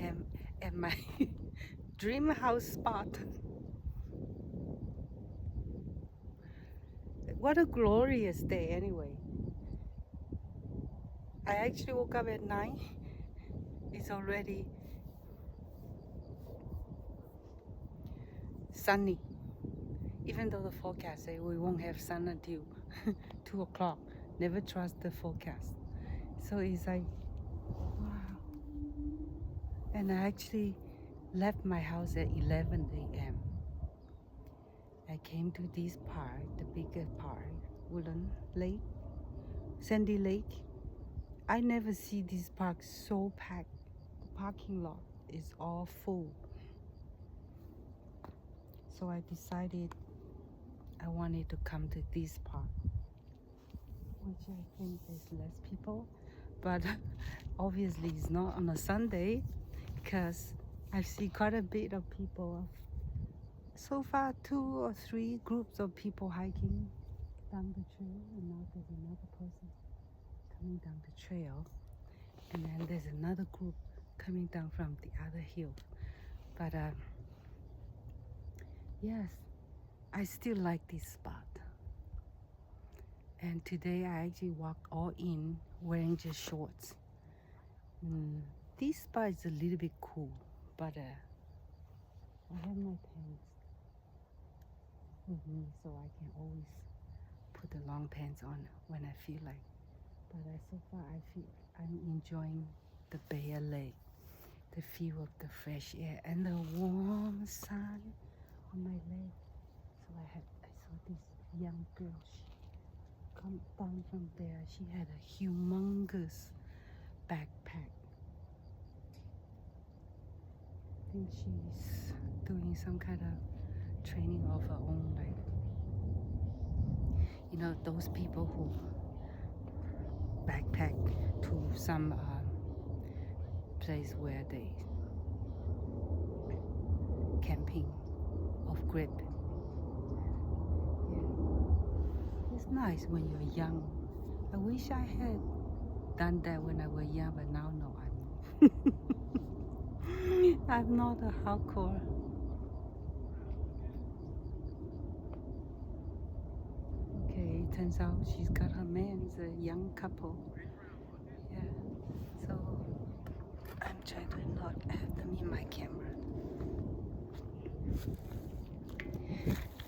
am at my dream house spot. What a glorious day anyway. I actually woke up at 9. It's already sunny. Even though the forecast say we won't have sun until 2 o'clock. Never trust the forecast. So it's like, wow. And I actually left my house at 11 a.m. I came to this park, the bigger park, Wooden Lake, Sandy Lake. I never see this park so packed. The parking lot is all full. So I decided I wanted to come to this park, which I think there's less people, but obviously it's not on a Sunday because I see quite a bit of people. So far 2 or 3 groups of people hiking down the trail, and now there's another person coming down the trail, and then there's another group coming down from the other hill. But yes, I still like this spot. And today I actually walked all in wearing just shorts. This spot is a little bit cool, but I have my pants with me, so I can always put the long pants on when I feel like. But so far I feel I'm enjoying the bare lake, the feel of the fresh air and the warm sun on my leg. So I saw this young girl. She come down from there. She had a humongous backpack. I think she's doing some kind of training of her own, like, you know, those people who backpack to some place where they camping off grid. Yeah. It's nice when you're young. I wish I had done that when I was young, but now no, I'm not a hardcore. Okay, it turns out she's got her man. It's a young couple. Yeah, so I'm trying to not have them in my camera.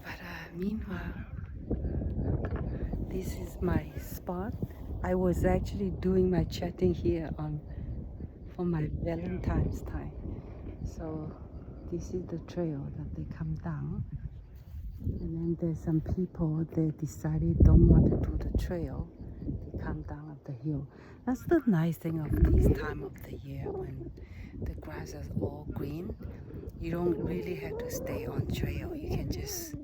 But meanwhile, this is my spot. I was actually doing my chatting here for my Valentine's time. So this is the trail that they come down. And then there's some people, they decided don't want to do the trail. They come down up the hill. That's the nice thing of this time of the year when the grass is all green. You don't really have to stay on trail. You can just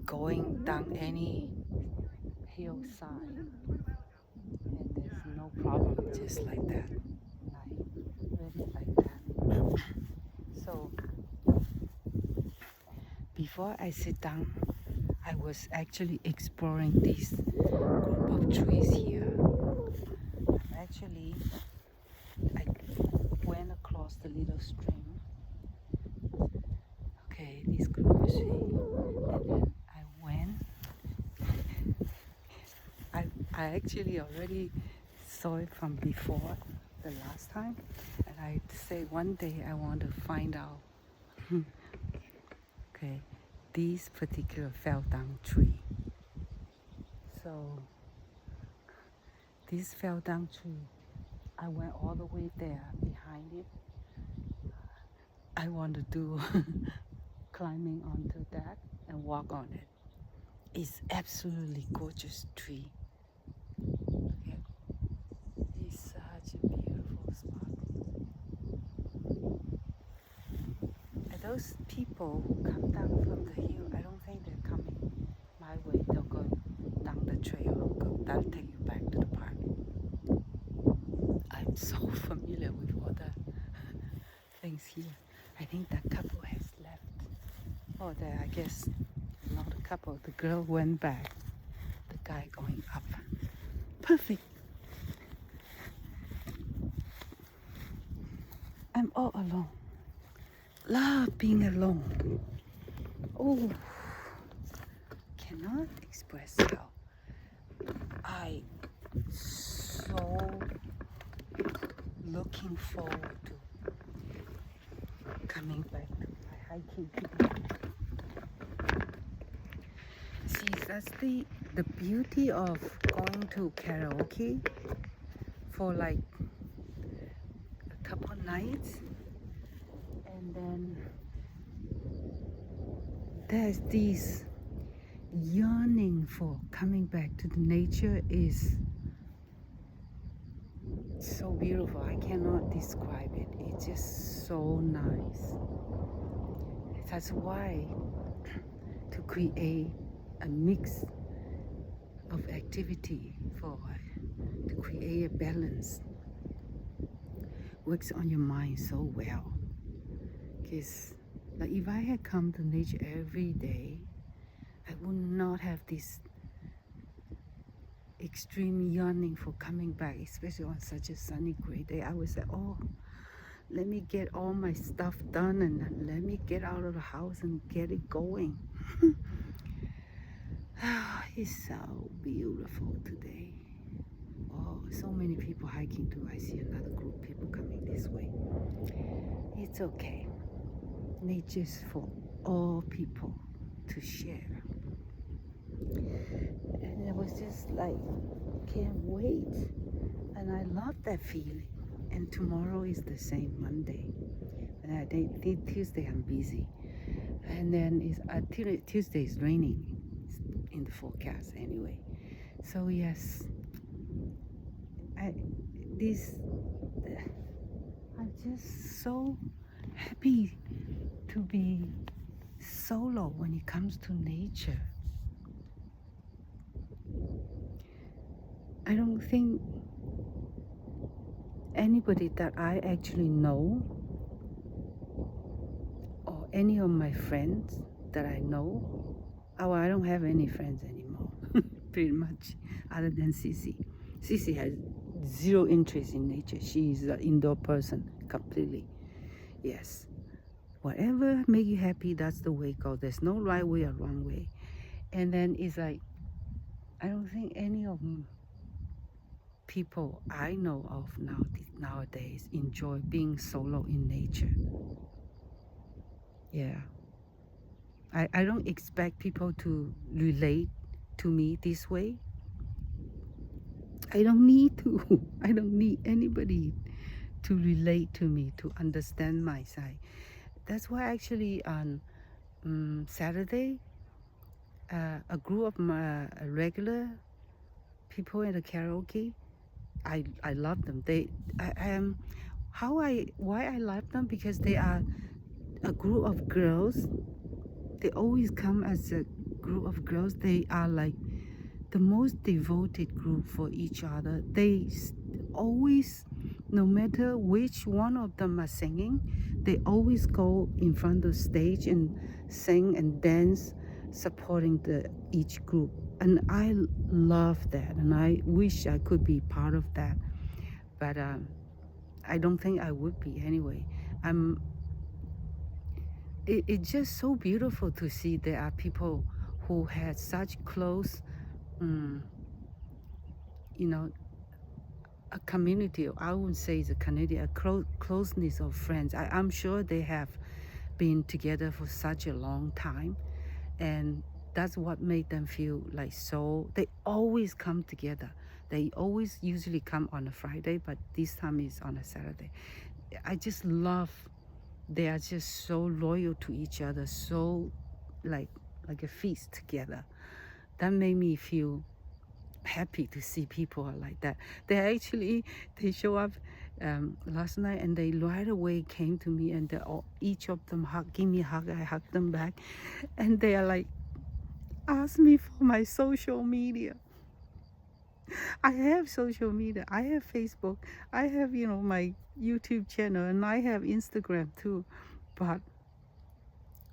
going down any hillside. And there's no problem, just like that. Really like that. So before I sit down, I was actually exploring this group of trees here. I went across the little stream. Okay, this group of trees, and then I went. I actually already saw it from before the last time, and I say one day I want to find out. Okay, this particular fell down tree. So this fell down tree, I went all the way there behind it. I want to do climbing onto that and walk on it. It's absolutely gorgeous tree. Okay. It's such a beautiful spot. And those people who come down from the hill, I don't think they're coming my way. They'll go down the trail. That'll take you back to the park. I'm so familiar with all the things here. I think that couple has left. Oh, there, I guess not a couple. The girl went back. The guy going up. Perfect. I'm all alone. Love being alone. Oh, cannot express how I so looking forward to coming back to my hiking. See, that's the beauty of going to karaoke for like a couple nights, and then there's this yearning for coming back to the nature is so beautiful. I cannot describe it. It's just so nice. That's why to create a mix of activity to create a balance works on your mind so well. Because like if I had come to nature every day, I would not have this extreme yearning for coming back, especially on such a sunny gray day. I would say, oh, let me get all my stuff done and let me get out of the house and get it going. It's so beautiful today. Oh, so many people hiking too. I see another group of people coming this way. It's okay. Nature's for all people to share. And it was just like, can't wait. And I love that feeling. And tomorrow is the same, Monday. And I think Tuesday I'm busy. And then Tuesday is raining in the forecast anyway. So yes, I'm just so happy to be solo when it comes to nature. I don't think anybody that I actually know or any of my friends that I know, oh, I don't have any friends anymore, pretty much, other than Sissy. Sissy has zero interest in nature. She is an indoor person completely. Yes. Whatever make you happy, that's the way it goes. There's no right way or wrong way. And then it's like, I don't think any of people I know of nowadays enjoy being solo in nature. Yeah. I don't expect people to relate to me this way. I don't need to. I don't need anybody to relate to me, to understand my side. That's why actually on Saturday, a group of my regular people in the karaoke, I love them. Why I love them, because they are a group of girls. They always come as a group of girls. They are like the most devoted group for each other. They always, no matter which one of them are singing, they always go in front of the stage and sing and dance, supporting each group. And I love that, and I wish I could be part of that, but I don't think I would be anyway. It's just so beautiful to see there are people who had such close, a community. I wouldn't say it's a community, a closeness of friends. I'm sure they have been together for such a long time, and that's what made them feel like so. They always come together. They always usually come on a Friday, but this time is on a Saturday. I just love. They are just so loyal to each other, so like a feast together. That made me feel happy to see people are like that. They show up last night, and they right away came to me, and each of them give me a hug. I hug them back, and they are like, ask me for my social media. I have social media. I have Facebook. I have my YouTube channel, and I have Instagram too, but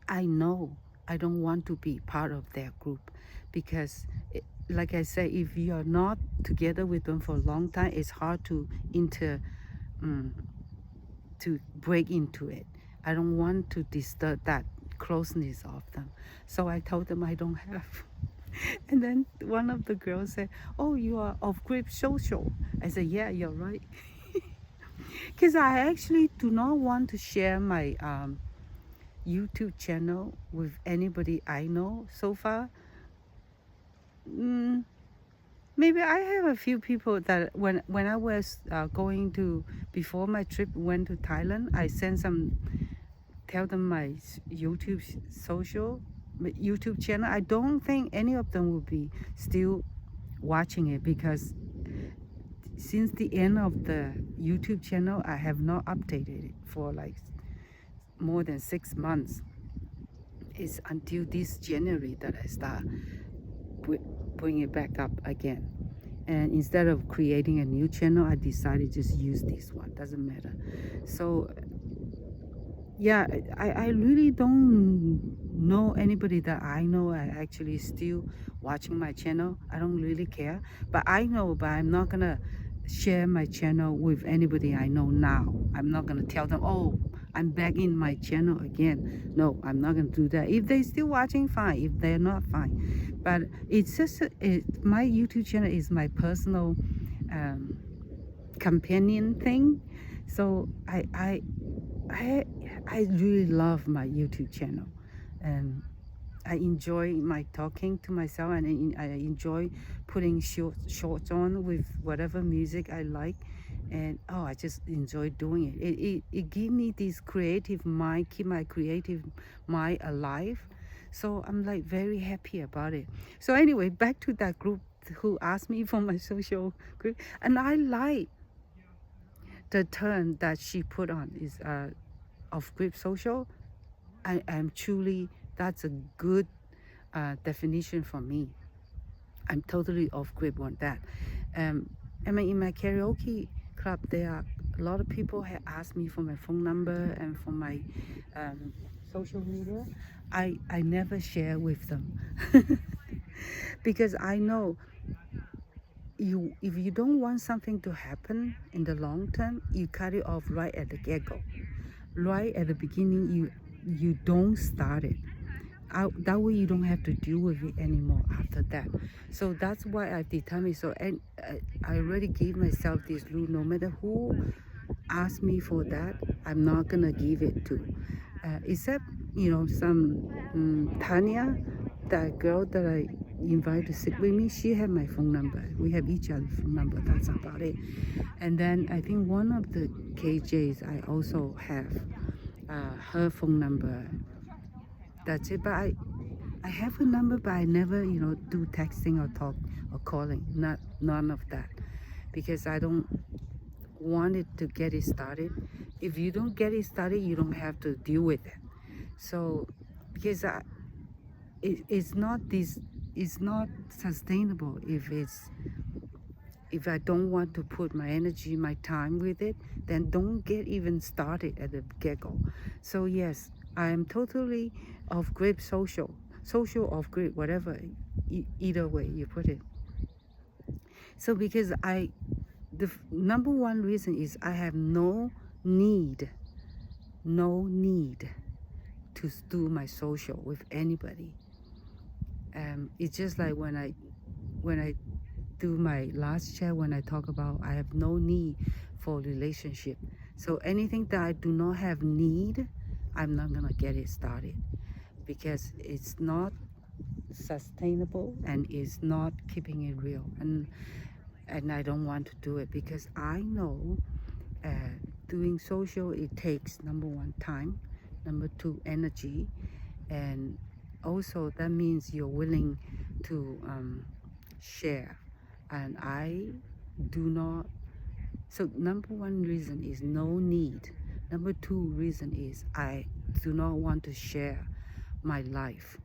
I know I don't want to be part of their group, because like I say, if you're not together with them for a long time, it's hard to to break into it. I don't want to disturb that closeness of them. So I told them I don't have. And then one of the girls said, "Oh, you are of group social." I said, "Yeah, you're right." Because I actually do not want to share my YouTube channel with anybody I know so far. Mm, maybe I have a few people that when I was going to, before my trip went to Thailand, I sent some, tell them my YouTube social, my YouTube channel. I don't think any of them will be still watching it, because since the end of the YouTube channel, I have not updated it for like more than 6 months. It's until this January that I start bring it back up again. And instead of creating a new channel, I decided just use this one. Doesn't matter. So yeah, I really don't know anybody that I know are actually still watching my channel. I don't really care. But I know, but I'm not gonna share my channel with anybody I know now. I'm not gonna tell them, oh, I'm back in my channel again. No, I'm not gonna do that. If they're still watching, fine. If they're not, fine. But it's just my YouTube channel is my personal um, companion thing. So I I really love my YouTube channel, and I enjoy my talking to myself, and I enjoy putting shorts on with whatever music I like, and oh, I just enjoy doing it. It gives me this creative mind, keep my creative mind alive. So I'm like very happy about it. So anyway, back to that group who asked me for my social group, and I like the term that she put on is of group social. I am truly, that's a good definition for me. I'm totally off grid on that. I mean, in my karaoke club, there are a lot of people have asked me for my phone number and for my um, social media. I never share with them because I know you, if you don't want something to happen in the long term, you cut it off right at the get-go. Right at the beginning, you don't start it. That way you don't have to deal with it anymore after that. So that's why I've determined. So, and I already gave myself this rule: no matter who asks me for that, I'm not gonna give it to, except some Tanya, that girl that I invited to sit with me. She had my phone number. We have each other's phone number. That's about it. And then I think one of the KJs I also have her phone number. That's it. But I have a number, but I never, do texting or talk or calling. None of that, because I don't want it to get it started. If you don't get it started, you don't have to deal with it. So, because it's not this, it's not sustainable if I don't want to put my energy, my time with it, then don't get even started at the get-go. So yes, I am totally off grid social off grid, whatever, either way you put it. So because the number one reason is I have no need to do my social with anybody. It's just like when I do my last chat, when I talk about I have no need for relationship. So anything that I do not have need, I'm not gonna get it started, because it's not sustainable and it's not keeping it real, and I don't want to do it, because I know doing social, it takes number one, time, number two, energy, and also that means you're willing to share, and I do not. So number one reason is no need. Number two reason is I do not want to share my life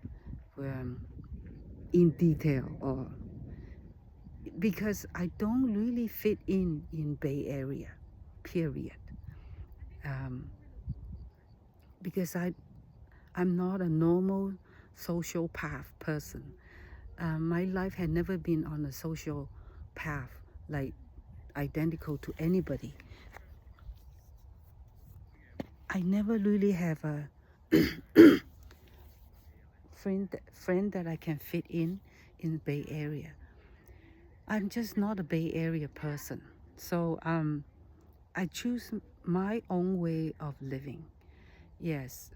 in detail, or because I don't really fit in Bay Area, period. Because I'm not a normal social path person. My life had never been on a social path like identical to anybody. I never really have a friend that I can fit in Bay Area. I'm just not a Bay Area person. So I choose my own way of living. Yes.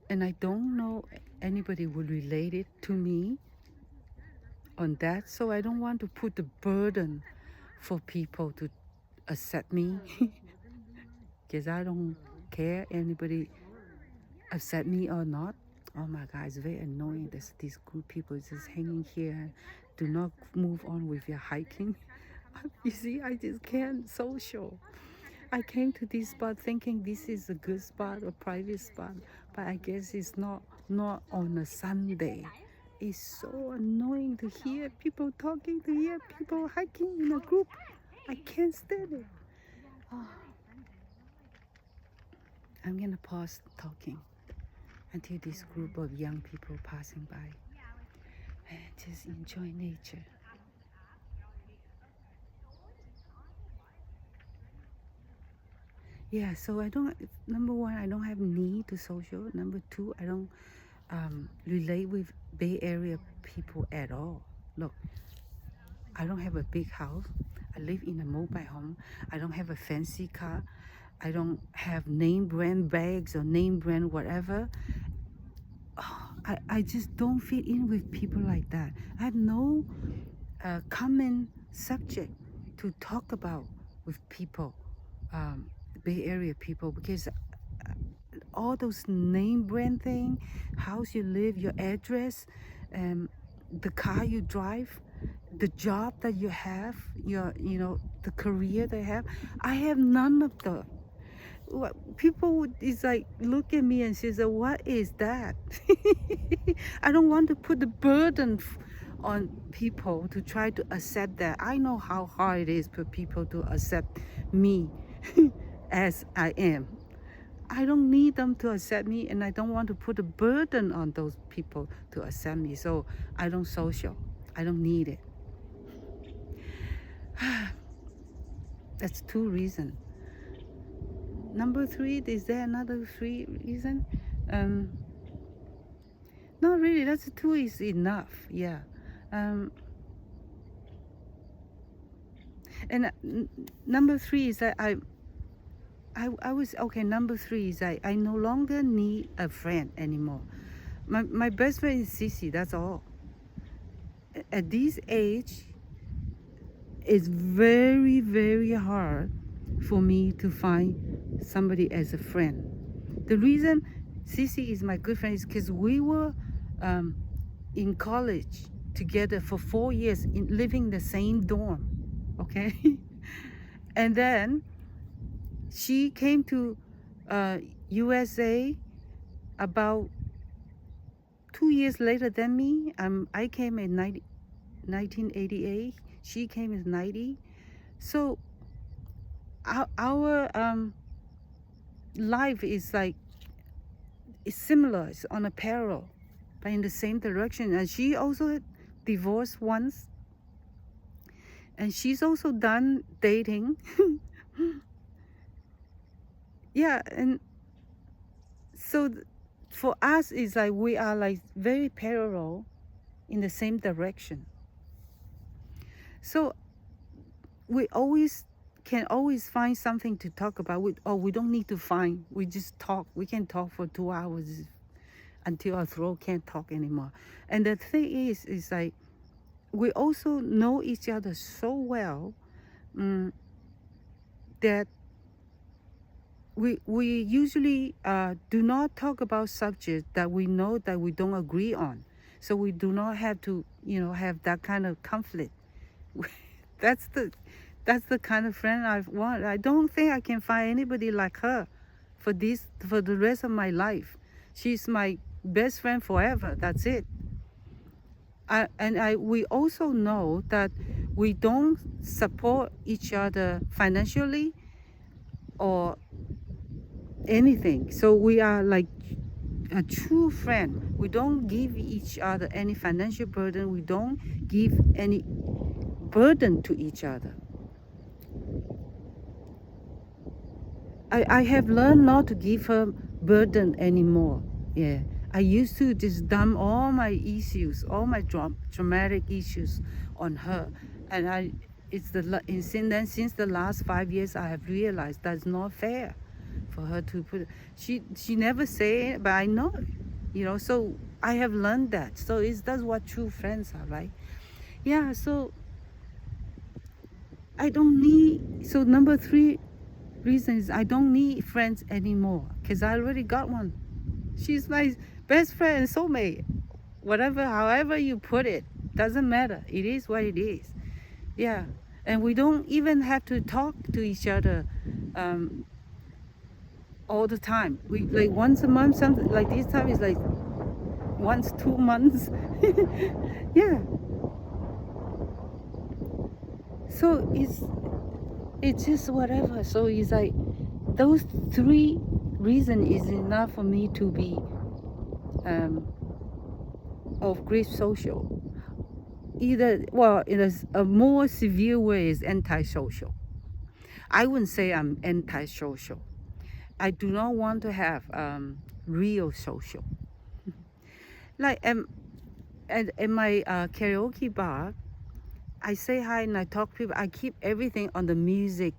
And I don't know anybody will relate it to me on that. So I don't want to put the burden for people to accept me because I don't care anybody accept me or not. Oh my God, it's very annoying. There's these group people just hanging here. Do not move on with your hiking. You see, I just can't social. I came to this spot thinking this is a good spot, a private spot, but I guess it's not on a Sunday. It's so annoying to hear people talking, to hear people hiking in a group. I can't stand it. Oh, I'm gonna pause talking until this group of young people passing by and just enjoy nature. Yeah, so I don't, number one, I don't have need to social. Number two, I don't relate with Bay Area people at all. Look, I don't have a big house. I live in a mobile home. I don't have a fancy car. I don't have name brand bags or name brand whatever. Oh, I just don't fit in with people like that. I have no common subject to talk about with people, Bay Area people, because all those name brand thing, house you live, your address, the car you drive, the job that you have, the career they have. I have none of the. People would is like look at me and say, "What is that?" I don't want to put the burden on people to try to accept that. I know how hard it is for people to accept me as I am. I don't need them to accept me, and I don't want to put a burden on those people to accept me. So I don't social. I don't need it. That's two reasons. Number three, is there another three reason? Not really. That's two is enough. Yeah. And number three is that I was okay. Number three is I no longer need a friend anymore. My best friend is Sissy. That's all. At this age, it's very, very hard for me to find somebody as a friend. The reason Sissy is my good friend is because we were in college together for 4 years, living in the same dorm, okay? And then she came to USA about 2 years later than me. I came in 1988. She came in 90. So our life is like, it's similar. It's on a parallel, but in the same direction. And she also divorced once. And she's also done dating. Yeah, and so for us, it's like we are like very parallel in the same direction. So we can always find something to talk about. We don't need to find. We just talk. We can talk for 2 hours until our throat can't talk anymore. And the thing is like we also know each other so well that we usually do not talk about subjects that we know that we don't agree on. So we do not have to, have that kind of conflict. That's the kind of friend I want. I don't think I can find anybody like her for the rest of my life. She's my best friend forever. That's it. We also know that we don't support each other financially or anything. So we are like a true friend. We don't give each other any financial burden. We don't give any burden to each other. I have learned not to give her burden anymore. Yeah. I used to just dump all my issues, all my traumatic issues on her. And since the last 5 years, I have realized that's not fair for her to put. She never say it, but I know it, so I have learned that. So that's what true friends are, right? Yeah. So I don't need. So number 3 reason is I don't need friends anymore because I already got one. She's my best friend, soulmate, whatever, however you put it, doesn't matter. It is what it is. Yeah. And we don't even have to talk to each other all the time. We like once a month, something like this time is like once 2 months. Yeah. So it's just whatever. So it's like those 3 reasons is enough for me to be of great social. Either, well, in a more severe way is antisocial. I wouldn't say I'm antisocial. I do not want to have real social. Like at my karaoke bar, I say hi and I talk to people. I keep everything on the music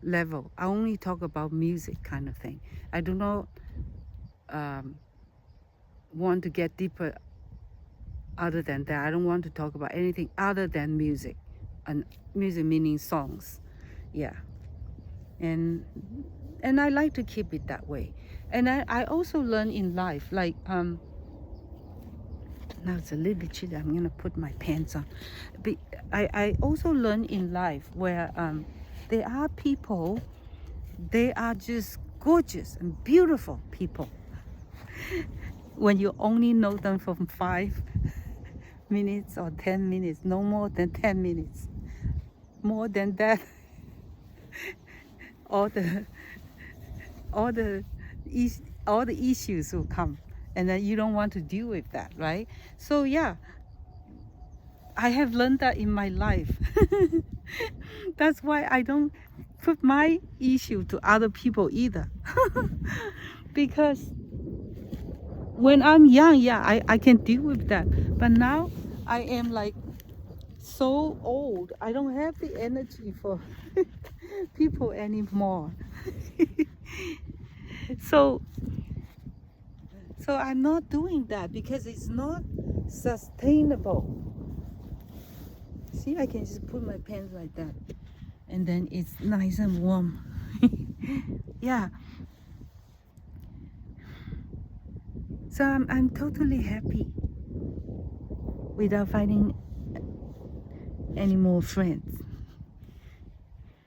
level. I only talk about music kind of thing. I do not want to get deeper other than that. I don't want to talk about anything other than music. And music meaning songs. Yeah. And I like to keep it that way. And I also learn in life, like now it's a little bit chilly, I'm gonna put my pants on. But I also learn in life where there are people, they are just gorgeous and beautiful people. When you only know them from 5 minutes or 10 minutes, no more than 10 minutes. More than that, all the issues will come, and then you don't want to deal with that, right? So yeah, I have learned that in my life. That's why I don't put my issue to other people either. Because when I'm young, yeah, I can deal with that. But now I am like so old, I don't have the energy for people anymore. So I'm not doing that because it's not sustainable. See, I can just put my pants like that and then it's nice and warm. Yeah. So I'm totally happy without finding any more friends,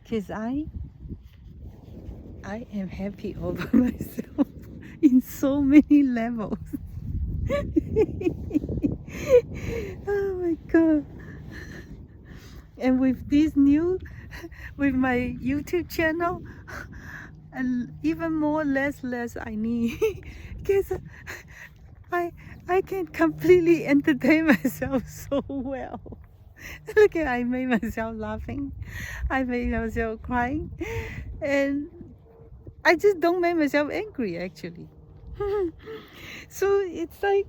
because I am happy all by myself in so many levels. Oh my God. And with this new, with my YouTube channel, and even more less I need, because I can completely entertain myself so well. Look at, I made myself laughing, I made myself crying, and I just don't make myself angry actually. So it's like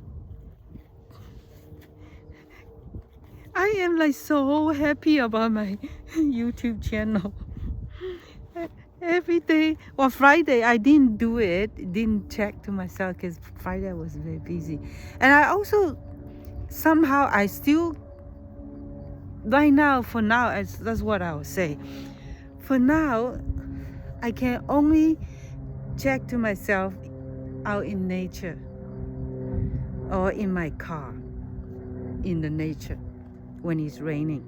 I am like so happy about my YouTube channel. Every day, well, Friday I didn't do it, didn't check to myself because Friday I was very busy. And I also somehow I still, right now, for now, that's what I would say. For now, I can only check to myself out in nature or in my car in the nature when it's raining.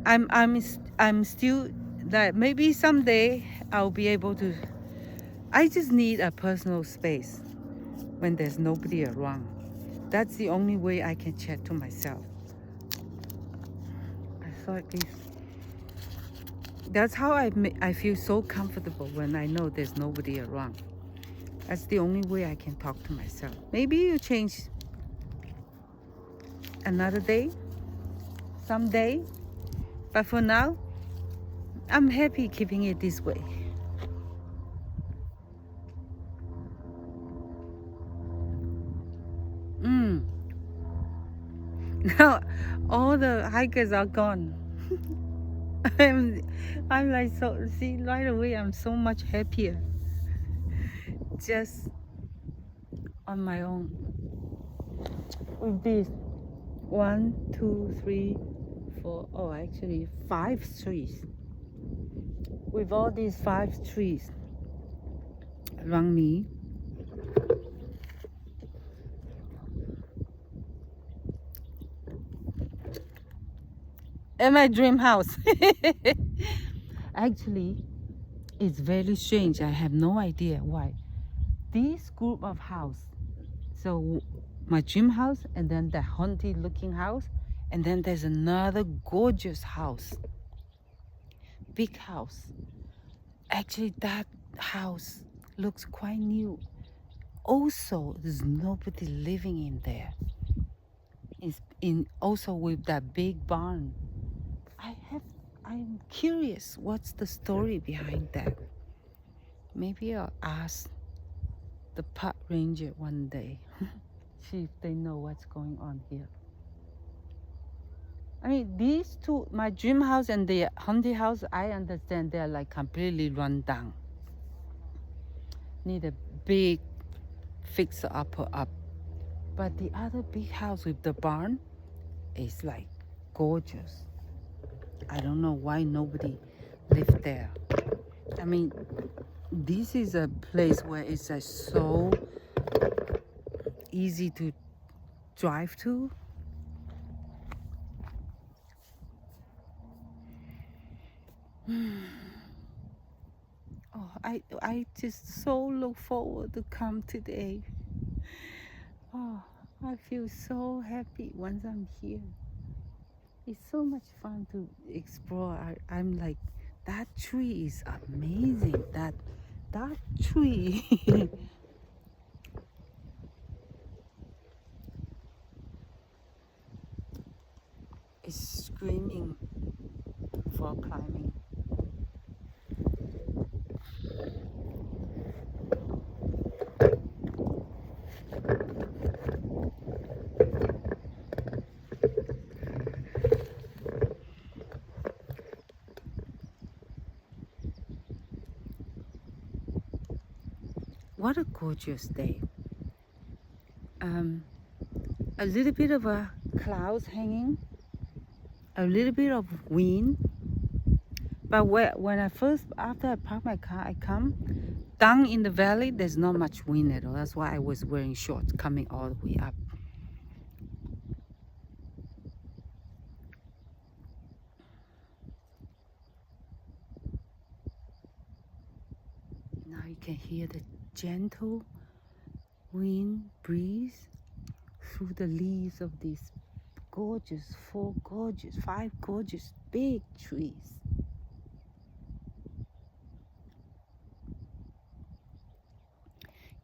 I'm still that maybe someday I'll be able to. I just need a personal space when there's nobody around. That's the only way I can chat to myself. I thought that's how I feel so comfortable when I know there's nobody around. That's the only way I can talk to myself. Maybe you change another day, someday, but for now, I'm happy keeping it this way. Mm. Now all the hikers are gone. I'm, I'm like so. See, right away, I'm so much happier. Just on my own with this 1, 2, 3, 4. Oh, actually 5 trees. With all these 5 trees around me, and my dream house. Actually, it's very strange. I have no idea why. This group of house, so my dream house, and then the haunted looking house, and then there's another gorgeous house, big house. Actually, that house looks quite new. Also, there's nobody living in there. It's in also with that big barn. I'm curious what's the story behind that. Maybe I'll ask the park ranger one day. See if they know what's going on here. I mean, these two, my dream house and the haunted house, I understand they're like completely run down. Need a big fixer upper up. But the other big house with the barn is like gorgeous. I don't know why nobody lived there. I mean, this is a place where it's so easy to drive to. Oh, I just so look forward to come today. Oh, I feel so happy once I'm here. It's so much fun to explore. I'm like, that tree is amazing. That tree. is screaming for climbing. What a gorgeous day. A little bit of a clouds hanging, a little bit of wind. But when after I park my car, I come down in the valley, there's not much wind at all. That's why I was wearing shorts coming all the way up. Now you can hear the gentle wind breeze through the leaves of these five gorgeous big trees.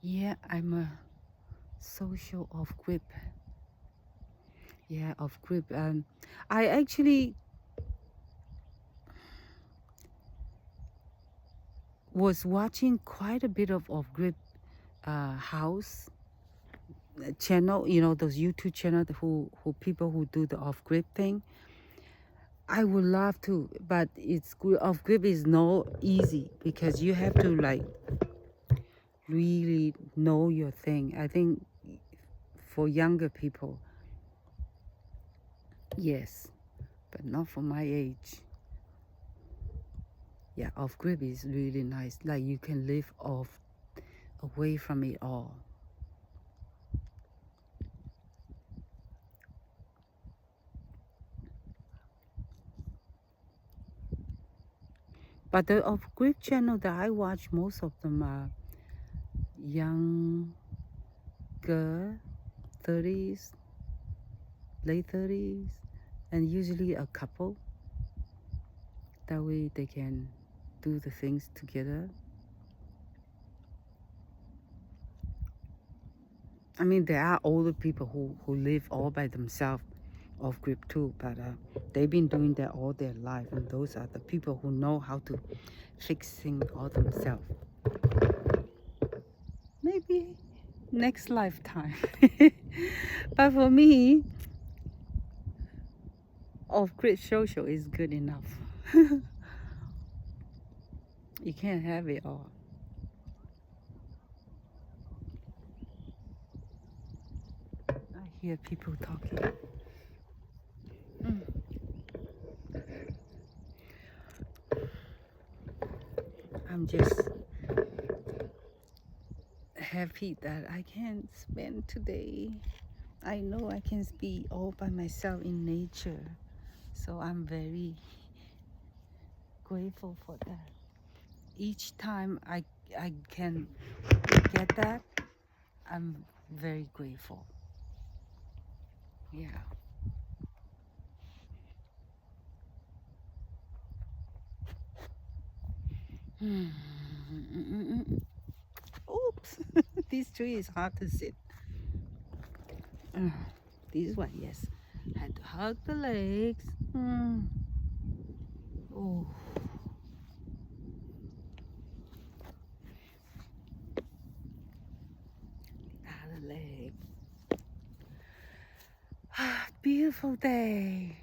Yeah, I'm a social off grip. Yeah, off grip. I actually was watching quite a bit of off grip house channel. You know, those YouTube channels who people who do the off grip thing. I would love to, but it's off grip is no easy because you have to like really know your thing. I think for younger people, yes, but not for my age. Yeah, off grip is really nice. Like you can live off away from it all. But the off grip channel that I watch, most of them are younger, 30s, late 30s, and usually a couple. That way they can do the things together. I mean, there are older people who live all by themselves, off grip too, but they've been doing that all their life, and those are the people who know how to fix things all themselves. Maybe next lifetime. But for me, off grip social is good enough. You can't have it all. I hear people talking. I'm just happy that I can spend today. I know I can be all by myself in nature, so I'm very grateful for that. Each time I can get that, I'm very grateful. Yeah. Oops, this tree is hard to sit. This one, yes. Had to hug the legs. Oh. The other leg. Beautiful day.